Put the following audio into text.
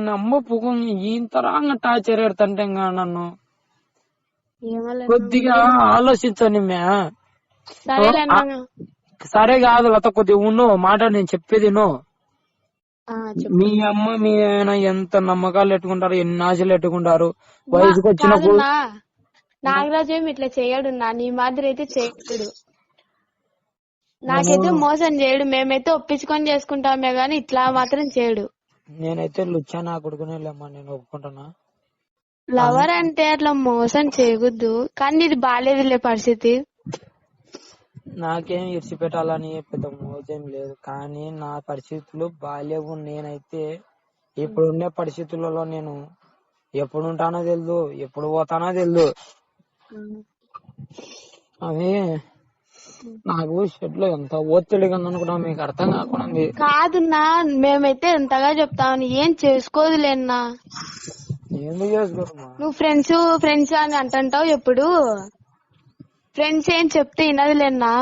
నమ్మకు ఇంతరాంగా టార్చర్ పెడతంటే నన్ను కొద్దిగా ఆలోచించండి సరే కాదు లత, కొద్దిగా ఉన్ను మాట నేను చెప్పేది మీ అమ్మ మీ ఆయన ఎంత నమ్మకాలు పెట్టుకుంటారు, ఎన్ని ఆశలు పెట్టుకుంటారు. వయసుకు వచ్చినప్పుడు నాగరాజు ఏమి ఇట్లా చేయడు, నీ మాదిరి అయితే చేయడు. నాకైతే మోసం చేయడు, మేమైతే ఒప్పించుకొని చేసుకుంటామే గాని ఇట్లా మాత్రం చేయడు. నేనైతే లుచ్చా నా కొడుకునేలేమ్మా, నేను ఒప్పుకుంటున్నా. లవర్ అంటే అట్లా మోసం చేయకూడదు, కానీ ఇది బాలేదులే పరిస్థితి. నాకేం ఇడిచి పెట్టాలని పెద్ద మోసం లేదు, కానీ నా పరిస్థితులు బాలేవు. నేనైతే ఇప్పుడుండే పరిస్థితులలో నేను ఎప్పుడు ఉంటానో తెలియదు, ఎప్పుడు పోతానో తెలియదు. అవి నాకు షెడ్ లో ఎంత ఒత్తిడిగా ఉందనుకున్నా మీకు అర్థం కాకుండా కాదున్నా. మేమైతే ఎంతగా చెప్తామని ఏం చేసుకోదులేనా. ఎందుకు చేసుకోమా? నువ్వు ఫ్రెండ్స్ అని అంటుంటావు ఎప్పుడు. ఫ్రెండ్స్ ఏం చెప్తే వినదులేనా.